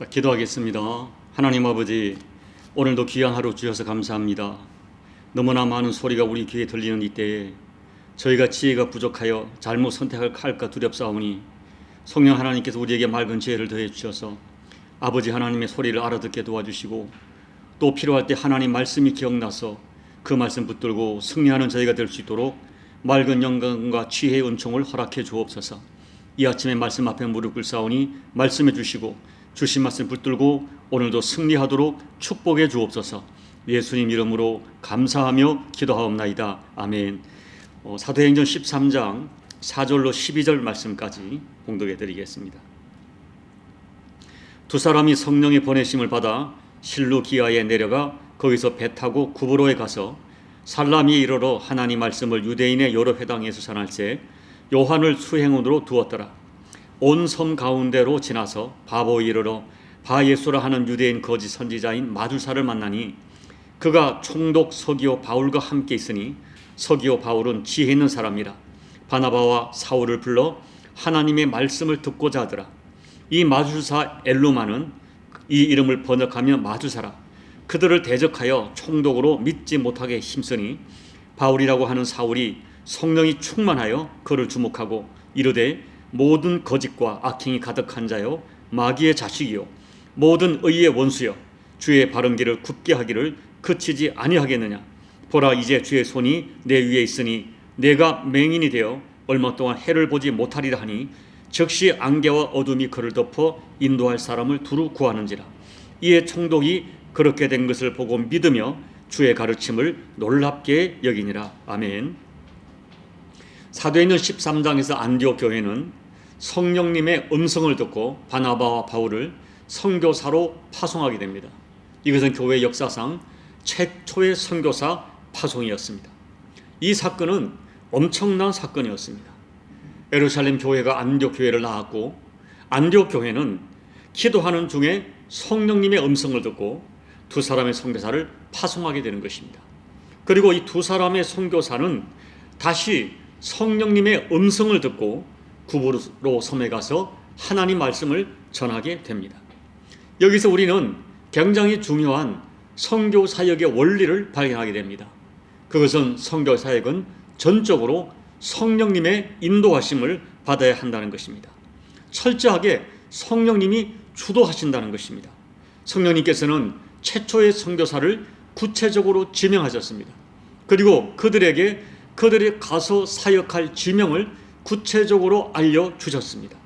기도하겠습니다. 하나님 아버지, 오늘도 귀한 하루 주셔서 감사합니다. 너무나 많은 소리가 우리 귀에 들리는 이때에 저희가 지혜가 부족하여 잘못 선택할까 두렵사오니 성령 하나님께서 우리에게 맑은 지혜를 더해 주셔서 아버지 하나님의 소리를 알아듣게 도와주시고, 또 필요할 때 하나님 말씀이 기억나서 그 말씀 붙들고 승리하는 저희가 될 수 있도록 맑은 영광과 지혜의 은총을 허락해 주옵소서. 이 아침에 말씀 앞에 무릎을 쌓으니 말씀해 주시고, 주신 말씀 붙들고 오늘도 승리하도록 축복해 주옵소서. 예수님 이름으로 감사하며 기도하옵나이다. 아멘. 사도행전 13장 4절로 12절 말씀까지 봉독해 드리겠습니다. 두 사람이 성령의 보내심을 받아 실루기아에 내려가 거기서 배 타고 구브로에 가서 살라미에 이르러 하나님 말씀을 유대인의 여러 회당에서 전할새 요한을 수행원으로 두었더라. 온 섬 가운데로 지나서 바보에 이르러 바예수라 하는 유대인 거짓 선지자인 마주사를 만나니 그가 총독 서기오 바울과 함께 있으니 서기오 바울은 지혜 있는 사람이라. 바나바와 사울을 불러 하나님의 말씀을 듣고자 하더라. 이 마주사 엘루마는 이 이름을 번역하며 마주사라. 그들을 대적하여 총독으로 믿지 못하게 힘쓰니 바울이라고 하는 사울이 성령이 충만하여 그를 주목하고 이르되 모든 거짓과 악행이 가득한 자요 마귀의 자식이요 모든 의의 원수여 주의 바른 길을 굽게 하기를 그치지 아니하겠느냐. 보라, 이제 주의 손이 내 위에 있으니 내가 맹인이 되어 얼마 동안 해를 보지 못하리라 하니 즉시 안개와 어둠이 그를 덮어 인도할 사람을 두루 구하는지라. 이에 총독이 그렇게 된 것을 보고 믿으며 주의 가르침을 놀랍게 여기니라. 아멘. 사도행전 13장에서 안디옥 교회는 성령님의 음성을 듣고 바나바와 바울을 선교사로 파송하게 됩니다. 이것은 교회 역사상 최초의 선교사 파송이었습니다. 이 사건은 엄청난 사건이었습니다. 예루살렘 교회가 안디옥 교회를 낳았고, 안디옥 교회는 기도하는 중에 성령님의 음성을 듣고 두 사람의 선교사를 파송하게 되는 것입니다. 그리고 이 두 사람의 선교사는 다시 성령님의 음성을 듣고 구브로 섬에 가서 하나님 말씀을 전하게 됩니다. 여기서 우리는 굉장히 중요한 선교 사역의 원리를 발견하게 됩니다. 그것은 선교 사역은 전적으로 성령님의 인도하심을 받아야 한다는 것입니다. 철저하게 성령님이 주도하신다는 것입니다. 성령님께서는 최초의 선교사를 구체적으로 지명하셨습니다. 그리고 그들에게 그들이 가서 사역할 지명을 구체적으로 알려주셨습니다.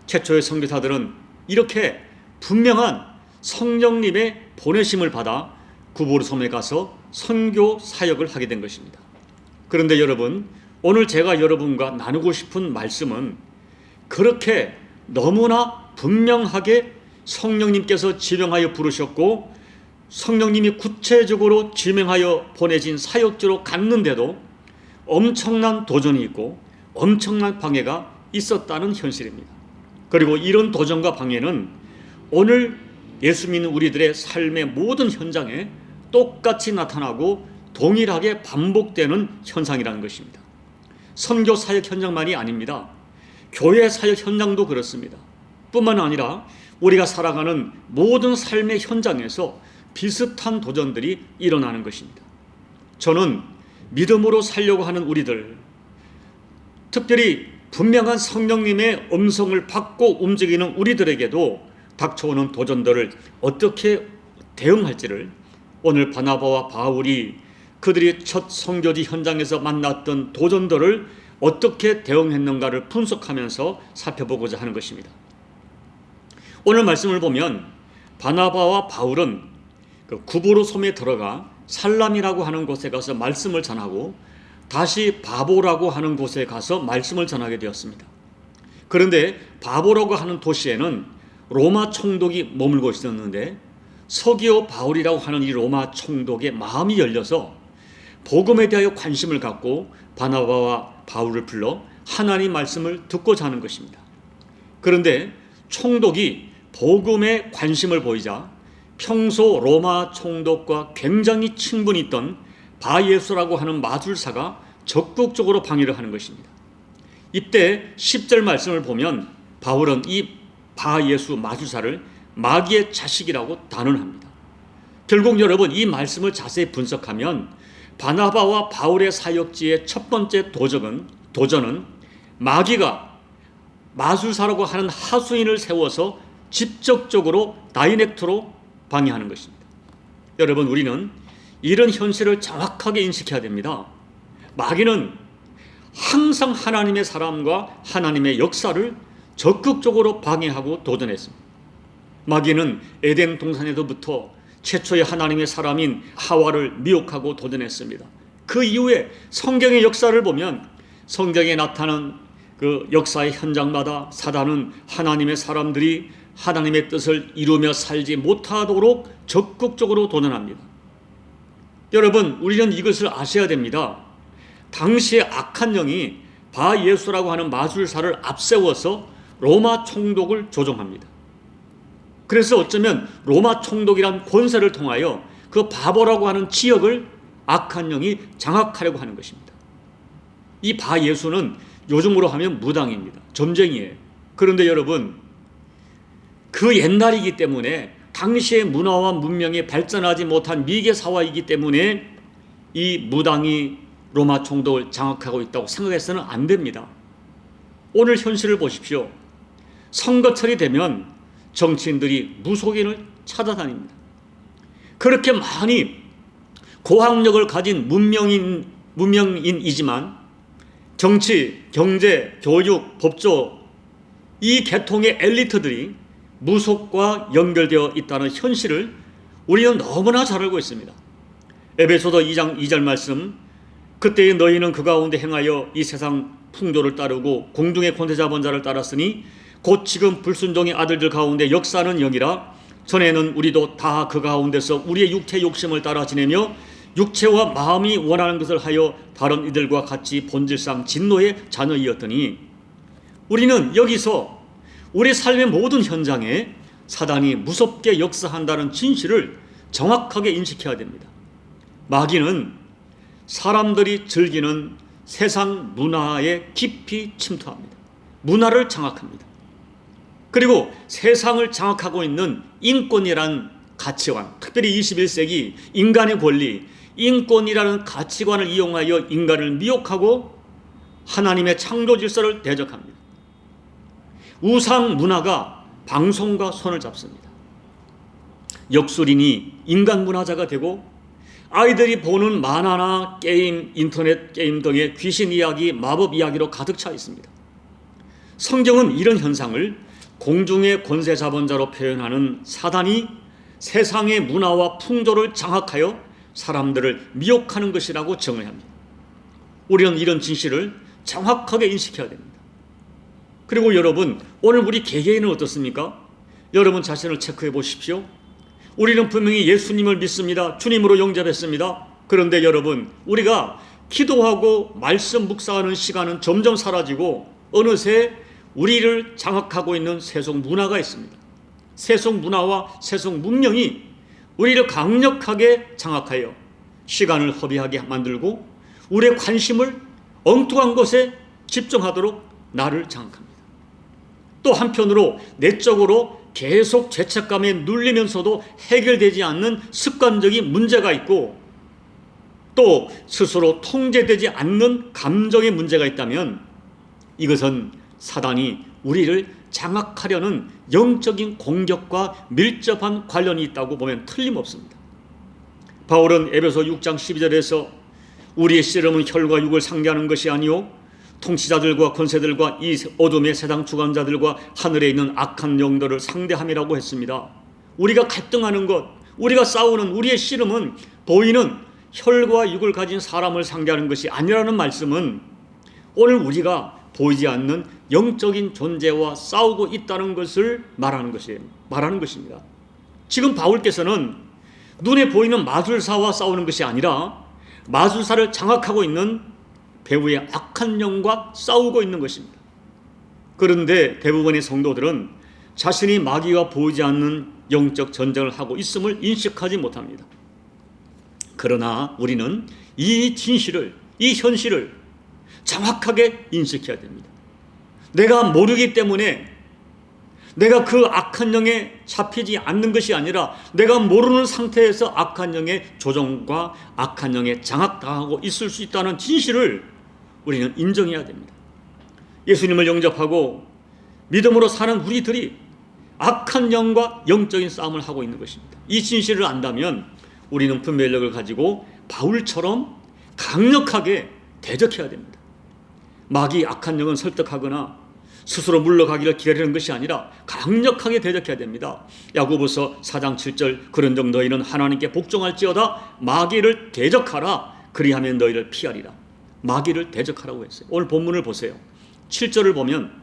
최초의 선교사들은 이렇게 분명한 성령님의 보내심을 받아 구브로 섬에 가서 선교 사역을 하게 된 것입니다. 그런데 여러분, 오늘 제가 여러분과 나누고 싶은 말씀은 그렇게 너무나 분명하게 성령님께서 지명하여 부르셨고 성령님이 구체적으로 지명하여 보내진 사역지로 갔는데도 엄청난 도전이 있고 엄청난 방해가 있었다는 현실입니다. 그리고 이런 도전과 방해는 오늘 예수 믿는 우리들의 삶의 모든 현장에 똑같이 나타나고 동일하게 반복되는 현상이라는 것입니다. 선교 사역 현장만이 아닙니다. 교회 사역 현장도 그렇습니다. 뿐만 아니라 우리가 살아가는 모든 삶의 현장에서 비슷한 도전들이 일어나는 것입니다. 저는 믿음으로 살려고 하는 우리들, 특별히 분명한 성령님의 음성을 받고 움직이는 우리들에게도 닥쳐오는 도전들을 어떻게 대응할지를 오늘 바나바와 바울이 그들이 첫 선교지 현장에서 만났던 도전들을 어떻게 대응했는가를 분석하면서 살펴보고자 하는 것입니다. 오늘 말씀을 보면 바나바와 바울은 구브로 섬에 들어가 살람이라고 하는 곳에 가서 말씀을 전하고 다시 바보라고 하는 곳에 가서 말씀을 전하게 되었습니다. 그런데 바보라고 하는 도시에는 로마 총독이 머물고 있었는데 서기오 바울이라고 하는 이 로마 총독의 마음이 열려서 복음에 대하여 관심을 갖고 바나바와 바울을 불러 하나님 말씀을 듣고자 하는 것입니다. 그런데 총독이 복음에 관심을 보이자 평소 로마 총독과 굉장히 친분이 있던 바예수라고 하는 마술사가 적극적으로 방해를 하는 것입니다. 이때 10절 말씀을 보면 바울은 이 바예수 마술사를 마귀의 자식이라고 단언합니다. 결국 여러분, 이 말씀을 자세히 분석하면 바나바와 바울의 사역지의 첫 번째 도전은 마귀가 마술사라고 하는 하수인을 세워서 직접적으로 다이렉트로 방해하는 것입니다. 여러분, 우리는 이런 현실을 정확하게 인식해야 됩니다. 마귀는 항상 하나님의 사람과 하나님의 역사를 적극적으로 방해하고 도전했습니다. 마귀는 에덴 동산에서부터 최초의 하나님의 사람인 하와를 미혹하고 도전했습니다. 그 이후에 성경의 역사를 보면 성경에 나타난 그 역사의 현장마다 사단은 하나님의 사람들이 하나님의 뜻을 이루며 살지 못하도록 적극적으로 도전합니다. 여러분, 우리는 이것을 아셔야 됩니다. 당시에 악한 영이 바예수라고 하는 마술사를 앞세워서 로마 총독을 조종합니다. 그래서 어쩌면 로마 총독이란 권세를 통하여 그 바보라고 하는 지역을 악한 영이 장악하려고 하는 것입니다. 이 바예수는 요즘으로 하면 무당입니다. 점쟁이에요. 그런데 여러분, 그 옛날이기 때문에 당시의 문화와 문명이 발전하지 못한 미개 사회이기 때문에 이 무당이 로마 총독을 장악하고 있다고 생각해서는 안 됩니다. 오늘 현실을 보십시오. 선거철이 되면 정치인들이 무속인을 찾아다닙니다. 그렇게 많이 고학력을 가진 문명인이지만 정치, 경제, 교육, 법조 이 계통의 엘리트들이 무속과 연결되어 있다는 현실을 우리는 너무나 잘 알고 있습니다. 에베소서 2장 2절 말씀, 그때의 너희는 그 가운데 행하여 이 세상 풍조를 따르고 공중의 권세 잡은 자를 따랐으니 곧 지금 불순종의 아들들 가운데 역사하는 영이라. 전에는 우리도 다 그 가운데서 우리의 육체 욕심을 따라 지내며 육체와 마음이 원하는 것을 하여 다른 이들과 같이 본질상 진노의 자녀이었더니. 우리는 여기서 우리 삶의 모든 현장에 사단이 무섭게 역사한다는 진실을 정확하게 인식해야 됩니다. 마귀는 사람들이 즐기는 세상 문화에 깊이 침투합니다. 문화를 장악합니다. 그리고 세상을 장악하고 있는 인권이라는 가치관, 특별히 21세기 인간의 권리, 인권이라는 가치관을 이용하여 인간을 미혹하고 하나님의 창조 질서를 대적합니다. 우상 문화가 방송과 손을 잡습니다. 역술인이 인간 문화자가 되고 아이들이 보는 만화나 게임, 인터넷 게임 등의 귀신 이야기, 마법 이야기로 가득 차 있습니다. 성경은 이런 현상을 공중의 권세 자본자로 표현하는 사단이 세상의 문화와 풍조를 장악하여 사람들을 미혹하는 것이라고 정의합니다. 우리는 이런 진실을 정확하게 인식해야 됩니다. 그리고 여러분, 오늘 우리 개개인은 어떻습니까? 여러분 자신을 체크해 보십시오. 우리는 분명히 예수님을 믿습니다. 주님으로 영접했습니다. 그런데 여러분, 우리가 기도하고 말씀 묵상하는 시간은 점점 사라지고 어느새 우리를 장악하고 있는 세속 문화가 있습니다. 세속 문화와 세속 문명이 우리를 강력하게 장악하여 시간을 허비하게 만들고 우리의 관심을 엉뚱한 것에 집중하도록 나를 장악합니다. 또 한편으로 내적으로 계속 죄책감에 눌리면서도 해결되지 않는 습관적인 문제가 있고 또 스스로 통제되지 않는 감정의 문제가 있다면 이것은 사단이 우리를 장악하려는 영적인 공격과 밀접한 관련이 있다고 보면 틀림없습니다. 바울은 에베소 6장 12절에서 우리의 씨름은 혈과 육을 상대하는 것이 아니요 통치자들과 권세들과 이 어둠의 세상 주관자들과 하늘에 있는 악한 영들을 상대함이라고 했습니다. 우리가 갈등하는 것, 우리가 싸우는 우리의 씨름은 보이는 혈과 육을 가진 사람을 상대하는 것이 아니라는 말씀은 오늘 우리가 보이지 않는 영적인 존재와 싸우고 있다는 것을 말하는 것입니다. 지금 바울께서는 눈에 보이는 마술사와 싸우는 것이 아니라 마술사를 장악하고 있는 배후의 악한 영과 싸우고 있는 것입니다. 그런데 대부분의 성도들은 자신이 마귀와 보이지 않는 영적 전쟁을 하고 있음을 인식하지 못합니다. 그러나 우리는 이 진실을, 이 현실을 정확하게 인식해야 됩니다. 내가 모르기 때문에 내가 그 악한 영에 잡히지 않는 것이 아니라 내가 모르는 상태에서 악한 영의 조종과 악한 영에 장악당하고 있을 수 있다는 진실을 우리는 인정해야 됩니다. 예수님을 영접하고 믿음으로 사는 우리들이 악한 영과 영적인 싸움을 하고 있는 것입니다. 이 진실을 안다면 우리는 분별력을 가지고 바울처럼 강력하게 대적해야 됩니다. 마귀 악한 영은 설득하거나 스스로 물러가기를 기다리는 것이 아니라 강력하게 대적해야 됩니다. 야고보서 4장 7절 그런즉 너희는 하나님께 복종할지어다 마귀를 대적하라 그리하면 너희를 피하리라. 마귀를 대적하라고 했어요. 오늘 본문을 보세요. 7절을 보면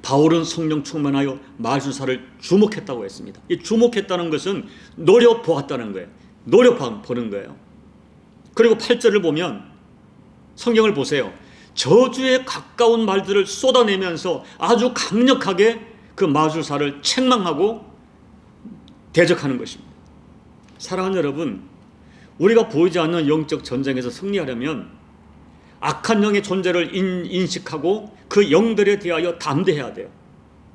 바울은 성령 충만하여 마술사를 주목했다고 했습니다. 이 주목했다는 것은 노려보았다는 거예요. 노려보는 거예요. 그리고 8절을 보면 성경을 보세요. 저주에 가까운 말들을 쏟아내면서 아주 강력하게 그 마술사를 책망하고 대적하는 것입니다. 사랑하는 여러분, 우리가 보이지 않는 영적 전쟁에서 승리하려면 악한 영의 존재를 인식하고 그 영들에 대하여 담대해야 돼요.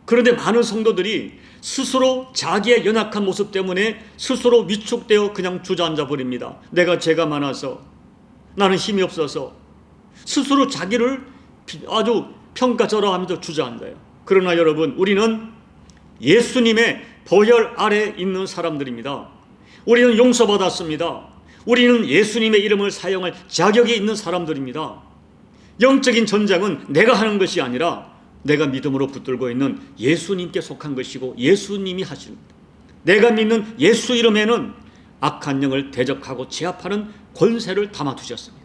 그런데 많은 성도들이 스스로 자기의 연약한 모습 때문에 스스로 위축되어 그냥 주저앉아 버립니다. 내가 죄가 많아서, 나는 힘이 없어서 스스로 자기를 아주 평가절하하면서 주저앉아요. 그러나 여러분, 우리는 예수님의 보혈 아래 있는 사람들입니다. 우리는 용서받았습니다. 우리는 예수님의 이름을 사용할 자격이 있는 사람들입니다. 영적인 전쟁은 내가 하는 것이 아니라 내가 믿음으로 붙들고 있는 예수님께 속한 것이고 예수님이 하십니다. 내가 믿는 예수 이름에는 악한 영을 대적하고 제압하는 권세를 담아두셨습니다.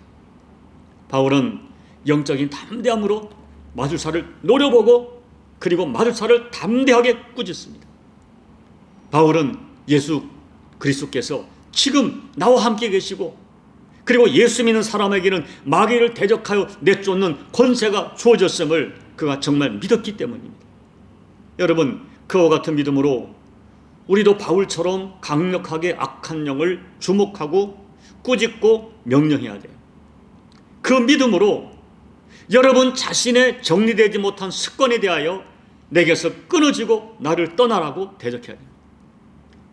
바울은 영적인 담대함으로 마술사를 노려보고 그리고 마술사를 담대하게 꾸짖습니다. 바울은 예수 그리스도께서 지금 나와 함께 계시고 그리고 예수 믿는 사람에게는 마귀를 대적하여 내쫓는 권세가 주어졌음을 그가 정말 믿었기 때문입니다. 여러분, 그와 같은 믿음으로 우리도 바울처럼 강력하게 악한 영을 주목하고 꾸짖고 명령해야 돼요. 그 믿음으로 여러분 자신의 정리되지 못한 습관에 대하여 내게서 끊어지고 나를 떠나라고 대적해야 됩니다.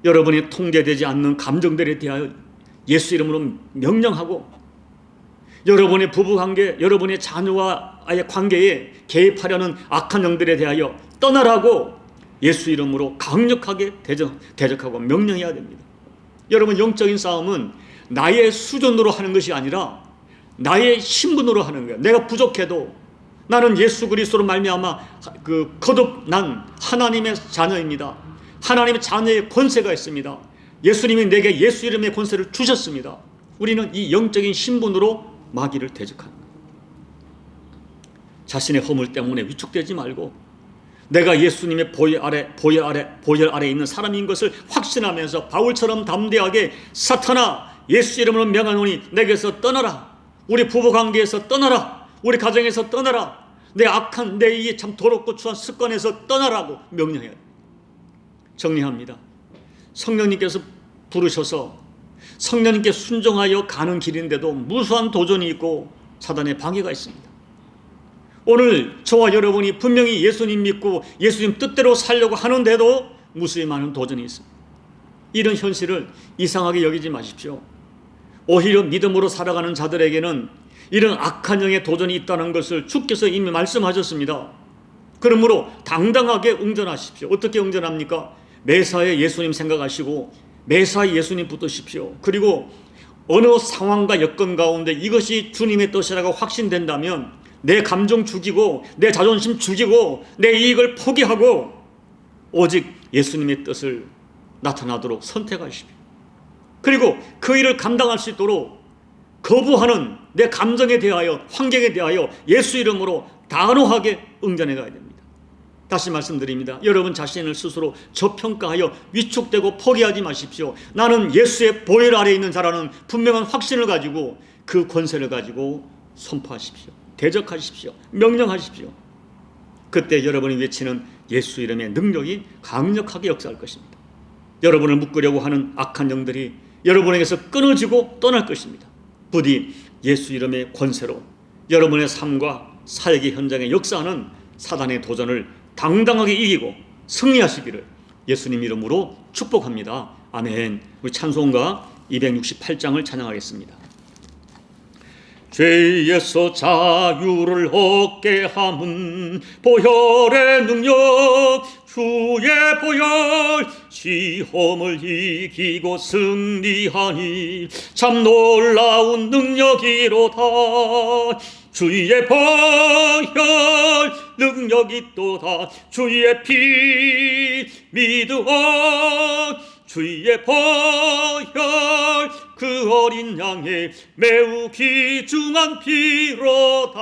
여러분이 통제되지 않는 감정들에 대하여 예수 이름으로 명령하고 여러분의 부부관계, 여러분의 자녀와의 관계에 개입하려는 악한 영들에 대하여 떠나라고 예수 이름으로 강력하게 대적하고 명령해야 됩니다. 여러분, 영적인 싸움은 나의 수준으로 하는 것이 아니라 나의 신분으로 하는 거예요. 내가 부족해도 나는 예수 그리스도로 말미암아 거듭난 하나님의 자녀입니다. 하나님의 자녀의 권세가 있습니다. 예수님이 내게 예수 이름의 권세를 주셨습니다. 우리는 이 영적인 신분으로 마귀를 대적하는 거예요. 자신의 허물 때문에 위축되지 말고 내가 예수님의 보혈 아래 있는 사람인 것을 확신하면서 바울처럼 담대하게 사탄아 예수 이름으로 명하노니 내게서 떠나라. 우리 부부관계에서 떠나라. 우리 가정에서 떠나라. 내 악한 내 이 참 더럽고 추한 습관에서 떠나라고 명령해야 돼요. 정리합니다. 성령님께서 부르셔서 성령님께 순종하여 가는 길인데도 무수한 도전이 있고 사단의 방해가 있습니다. 오늘 저와 여러분이 분명히 예수님 믿고 예수님 뜻대로 살려고 하는데도 무수히 많은 도전이 있습니다. 이런 현실을 이상하게 여기지 마십시오. 오히려 믿음으로 살아가는 자들에게는 이런 악한 영의 도전이 있다는 것을 주께서 이미 말씀하셨습니다. 그러므로 당당하게 응전하십시오. 어떻게 응전합니까? 매사에 예수님 생각하시고 매사에 예수님 붙드십시오. 그리고 어느 상황과 여건 가운데 이것이 주님의 뜻이라고 확신된다면 내 감정 죽이고 내 자존심 죽이고 내 이익을 포기하고 오직 예수님의 뜻을 나타나도록 선택하십시오. 그리고 그 일을 감당할 수 있도록 거부하는 내 감정에 대하여 환경에 대하여 예수 이름으로 단호하게 응전해 가야 됩니다. 다시 말씀드립니다. 여러분 자신을 스스로 저평가하여 위축되고 포기하지 마십시오. 나는 예수의 보혈 아래에 있는 자라는 분명한 확신을 가지고 그 권세를 가지고 선포하십시오. 대적하십시오. 명령하십시오. 그때 여러분이 외치는 예수 이름의 능력이 강력하게 역사할 것입니다. 여러분을 묶으려고 하는 악한 영들이 여러분에게서 끊어지고 떠날 것입니다. 부디 예수 이름의 권세로 여러분의 삶과 사역의 현장에 역사하는 사단의 도전을 당당하게 이기고 승리하시기를 예수님 이름으로 축복합니다. 아멘. 우리 찬송가 268장을 찬양하겠습니다. 죄에서 자유를 얻게 함은 보혈의 능력, 주의 보혈, 시험을 이기고 승리하니 참 놀라운 능력이로다. 주의 보혈 능력이 또다. 주의 피 믿으어 주의 보혈 그 어린 양의 매우 귀중한 피로다.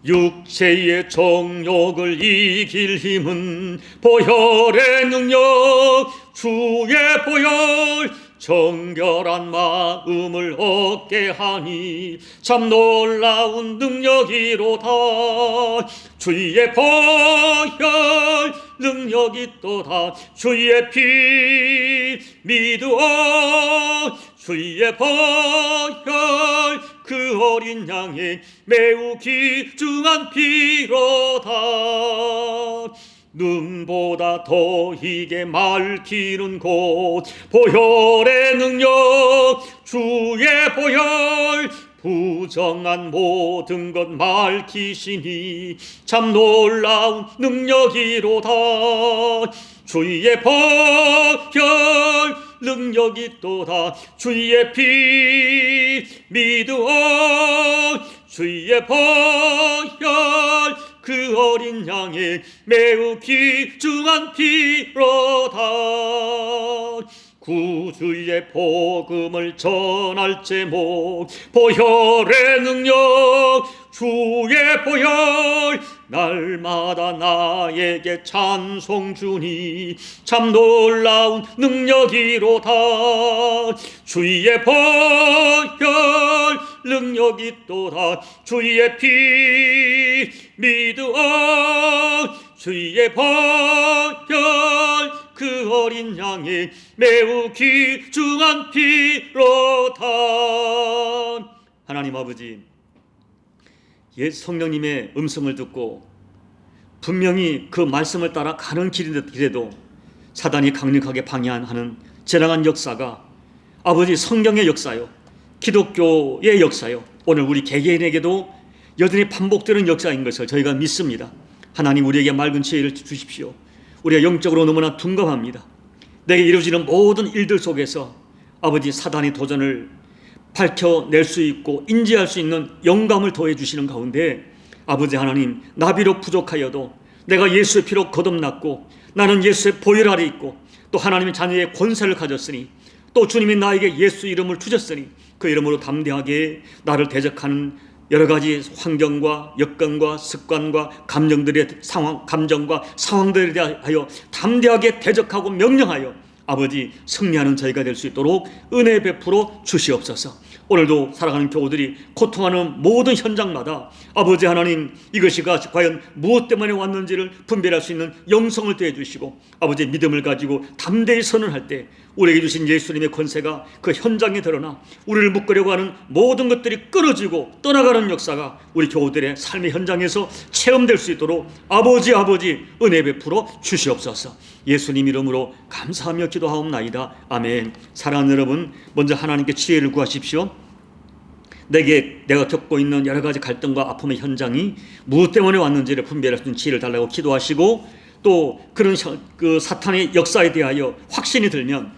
육체의 정욕을 이길 힘은 보혈의 능력, 주의 보혈 정결한 마음을 얻게 하니 참 놀라운 능력이로다. 주의 보혈 능력이 또다. 주의 피 믿으어 주의 보혈 그 어린 양의 매우 귀중한 피로다. 눈보다 더 희게 맑히는 곳 보혈의 능력, 주의 보혈 부정한 모든 것 맑히시니 참 놀라운 능력이로다. 주의 보혈 능력이 또다. 주의 피 믿으어 주의 보혈 그 어린 양의 매우 귀중한 피로다. 구주의 복음을 전할 제목 보혈의 능력, 주의 보혈 날마다 나에게 찬송 주니 참 놀라운 능력이로다. 주의 보혈 능력이 또다. 주의 피 믿으어 주의 보혈 그 어린 양의 매우 귀중한 피로다. 하나님 아버지, 옛 성령님의 음성을 듣고 분명히 그 말씀을 따라 가는 길에도 사단이 강력하게 방해하는 지나간 역사가 아버지 성경의 역사요, 기독교의 역사요, 오늘 우리 개개인에게도 여전히 반복되는 역사인 것을 저희가 믿습니다. 하나님, 우리에게 맑은 지혜를 주십시오. 우리가 영적으로 너무나 둔감합니다. 내게 이루어지는 모든 일들 속에서 아버지 사단의 도전을 밝혀낼 수 있고 인지할 수 있는 영감을 더해 주시는 가운데 아버지 하나님, 나 비록 부족하여도 내가 예수의 피로 거듭났고 나는 예수의 보혈 아래 있고 또 하나님의 자녀의 권세를 가졌으니 또 주님이 나에게 예수 이름을 주셨으니 그 이름으로 담대하게 나를 대적하는 여러 가지 환경과 여건과 습관과 감정과 상황들에 대하여 담대하게 대적하고 명령하여 아버지 승리하는 저희가 될 수 있도록 은혜 베풀어 주시옵소서. 오늘도 살아가는 교우들이 고통하는 모든 현장마다 아버지 하나님, 이것이 과연 무엇 때문에 왔는지를 분별할 수 있는 영성을 더해 주시고 아버지 믿음을 가지고 담대히 선언할 때 우리에게 주신 예수님의 권세가 그 현장에 드러나 우리를 묶으려고 하는 모든 것들이 끊어지고 떠나가는 역사가 우리 교우들의 삶의 현장에서 체험될 수 있도록 아버지 은혜 베풀어 주시옵소서. 예수님 이름으로 감사하며 기도하옵나이다. 아멘. 사랑하는 여러분, 먼저 하나님께 지혜를 구하십시오. 내가 겪고 있는 여러 가지 갈등과 아픔의 현장이 무엇 때문에 왔는지를 분별할 수 있는 지혜를 달라고 기도하시고, 또 그런 그 사탄의 역사에 대하여 확신이 들면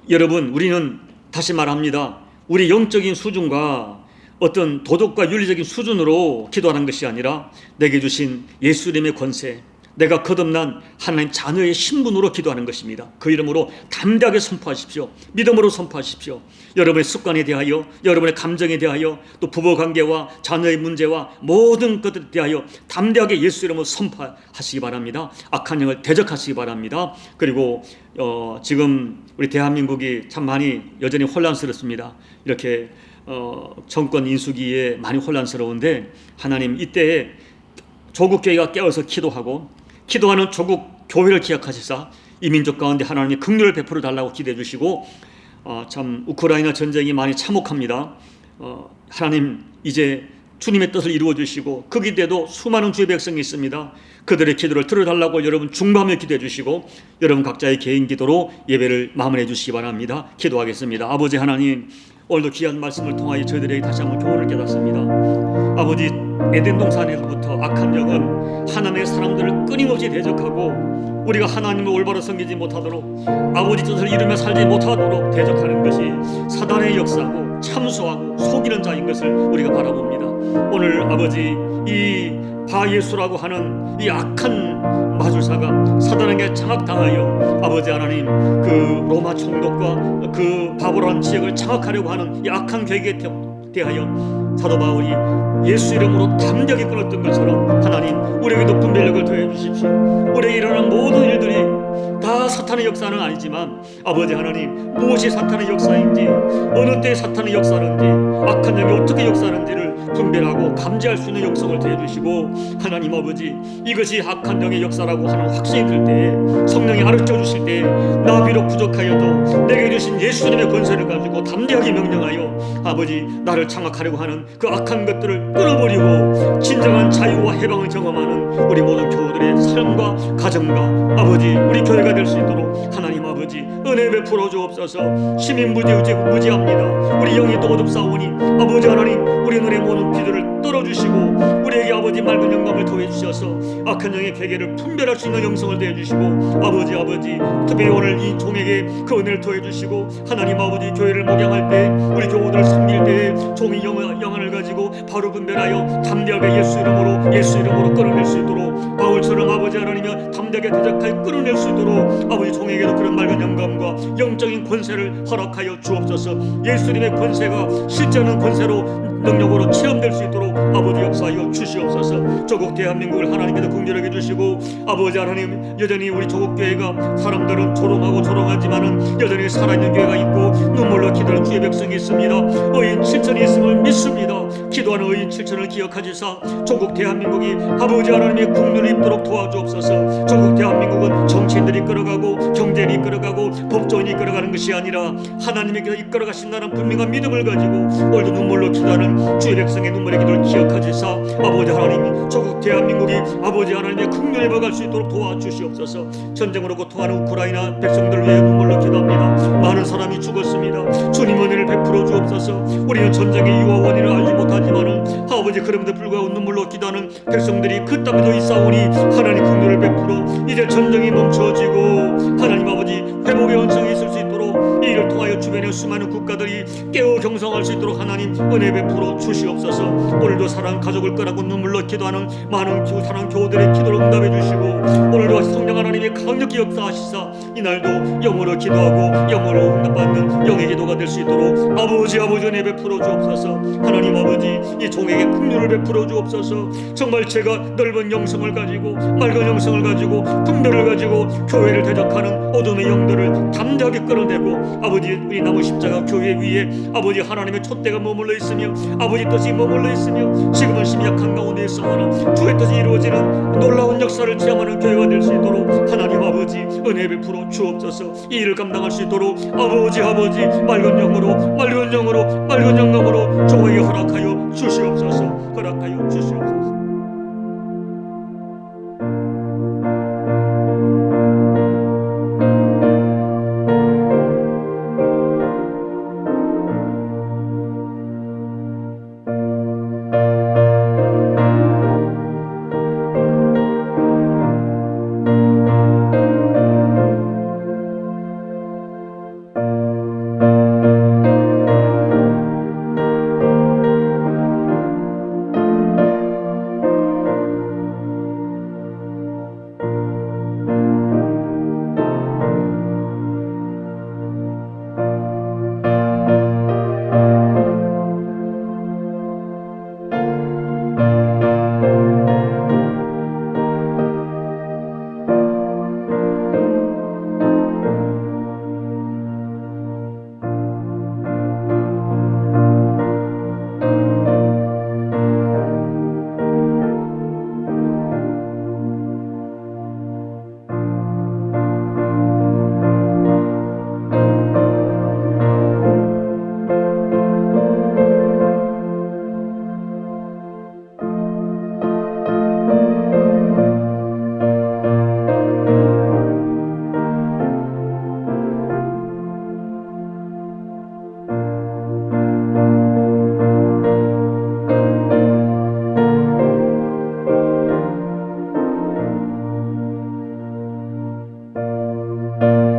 여러분, 우리는 다시 말합니다. 우리 영적인 수준과 어떤 도덕과 윤리적인 수준으로 기도하는 것이 아니라 내게 주신 예수님의 권세, 내가 거듭난 하나님 자녀의 신분으로 기도하는 것입니다. 그 이름으로 담대하게 선포하십시오. 믿음으로 선포하십시오. 여러분의 습관에 대하여, 여러분의 감정에 대하여, 또 부부관계와 자녀의 문제와 모든 것들에 대하여 담대하게 예수 이름으로 선포하시기 바랍니다. 악한 영을 대적하시기 바랍니다. 그리고 지금 우리 대한민국이 참 많이 여전히 혼란스럽습니다. 이렇게 정권 인수기에 많이 혼란스러운데 하나님, 이때에 조국 교회가 깨어서 기도하는 조국 교회를 기억하시사 이 민족 가운데 하나님의 긍휼을 베풀어 달라고 기도해 주시고, 참 우크라이나 전쟁이 많이 참혹합니다. 하나님, 이제 주님의 뜻을 이루어 주시고 그 기대도 수많은 주의 백성이 있습니다. 그들의 기도를 들어달라고 여러분 중밤에 기도해 주시고 여러분 각자의 개인 기도로 예배를 마무리해 주시기 바랍니다. 기도하겠습니다. 아버지 하나님, 오늘도 귀한 말씀을 통하여 저희들에게 다시 한번 교훈을 깨닫습니다. 아버지, 에덴 동산에서부터 악한 영은 하나님의 사람들을 끊임없이 대적하고 우리가 하나님을 올바로 섬기지 못하도록 아버지 뜻을 이루며 살지 못하도록 대적하는 것이 사단의 역사고 참소하고 속이는 자인 것을 우리가 바라봅니다. 오늘 아버지, 이 바예수라고 하는 이 악한 마술사가 사단에게 장악당하여 아버지 하나님, 그 로마 총독과 그 바보란 지역을 장악하려고 하는 이 악한 계획에 대하여 사도 바울이 예수 이름으로 담대하게 끊었던 것처럼 하나님, 우리에게도 분별력을 더해 주십시오. 우리에게 일어난 모든 일들이 다 사탄의 역사는 아니지만 아버지 하나님, 무엇이 사탄의 역사인지, 어느 때 사탄의 역사인지, 악한 영이 어떻게 역사하는지를 분별하고 감지할 수 있는 영성을 더해 주시고, 하나님 아버지, 이것이 악한 영의 역사라고 하는 확신이 들 때에, 성령이 가르쳐 주실 때에 나 비록 부족하여도 내게 주신 예수님의 권세를 가지고 담대하게 명령하여 아버지, 나를 장악하려고 하는 그 악한 것들을 끊어버리고 진정한 자유와 해방을 경험하는 우리 모든 교우들의 삶과 가정과 아버지, 우리 교회가 될 수 있도록 하나님 아버지, 은혜 베풀어 주옵소서. 무지합니다. 우리 영이 또 어둡사오니 아버지 하나님, 우리 눈의 모든 비들을 떨어주시고 우리에게 아버지 맑은 영감을 더해 주셔서 악한 영의 괴계를 분별할 수 있는 영성을 더해 주시고, 아버지 특별히 오늘 이 종에게 그 은혜를 더해 주시고, 하나님 아버지, 교회를 목양할 때, 우리 교우들을 섬길 때 종이 영안을 가지고 바로 분별하여 담대하게 예수 이름으로 끌어낼 수 있도록, 바울처럼 아버지 하나님이 담대하게 대적하여 끌어낼 수 있도록 아버지 종에게도 그런 맑은 영감과 영적인 권세를 허락하여 주옵소서. 예수님의 권세가 실제는 권세로 능력으로 체험될 수 있도록 아버지 역사하여 주시옵소서. 조국 대한민국을 하나님께서 긍휼하게 주시고, 아버지 하나님, 여전히 우리 조국 교회가 사람들은 조롱하지만은 여전히 살아있는 교회가 있고 눈물로 기도하는 주의 백성이 있습니다. 의인 7천이 있음을 믿습니다. 기도하는 의인 7천을 기억하시사 조국 대한민국이 아버지 하나님의 국률을 입도록 도와주옵소서. 조국 대한민국은 정치인들이 이끌어가고 경제인이 이끌어가고 법조인이 이끌어가는 것이 아니라 하나님께서 이끌어가신다는 분명한 믿음을 가지고 오늘도 눈물로 기도하는 주의 백성의 눈물의 기도를 기억하시사 아버지 하나님, 조국 대한민국이 아버지 하나님의 국률에 먹을 수 있도록 도와주시옵소서. 전쟁으로 고통하는 우크라이나 백성들을 위해 눈물로 기도합니다. 많은 사람이 죽었습니다. 주님 은혜를 베풀어 주옵소서. 우리는 전쟁의 이유와 원인을 알지 못하지만은 아버지, 그럼에도 불구하고 눈물로 기도하는 백성들이 그 땅에도 있사오니 하나님 국률을 베풀어 이제 전쟁이 멈춰지고 하나님 아버지, 회복의 언성이 있을 수 있도록, 이 일을 통하여 주변의 수많은 국가들이 깨어 경성할 수 있도록 하나님 은혜 베풀어 주시옵소서. 오늘도 사랑 가족을 꺼내고 눈물로 기도하는 많은 사랑 교우들의 기도를 응답해 주시고, 오늘도 성령 하나님의 강력히 역사하시사 이날도 영으로 기도하고 영으로 응답받는 영의 기도가 될 수 있도록 아버지 은혜 베풀어 주옵소서. 하나님 아버지, 이 종에게 긍휼을 베풀어 주옵소서. 정말 제가 넓은 영성을 가지고 맑은 영성을 가지고 분별을 가지고 교회를 대적하는 어둠의 영들을 담대하게 끌어내고, 아버지, 우리 나무 십자가 교회 위에 아버지 하나님의 촛대가 머물러 있으며 아버지 뜻이 머물러 있으며 지금은 심약한 가운데 있어하나 주의 뜻이 이루어지는 놀라운 역사를 체험하는 교회가 될 수 있도록 하나님 아버지 은혜 베풀어 주옵소서. 이 일을 감당할 수 있도록 아버지 맑은 영으로 종에게 허락하여 주시옵소서. 아멘.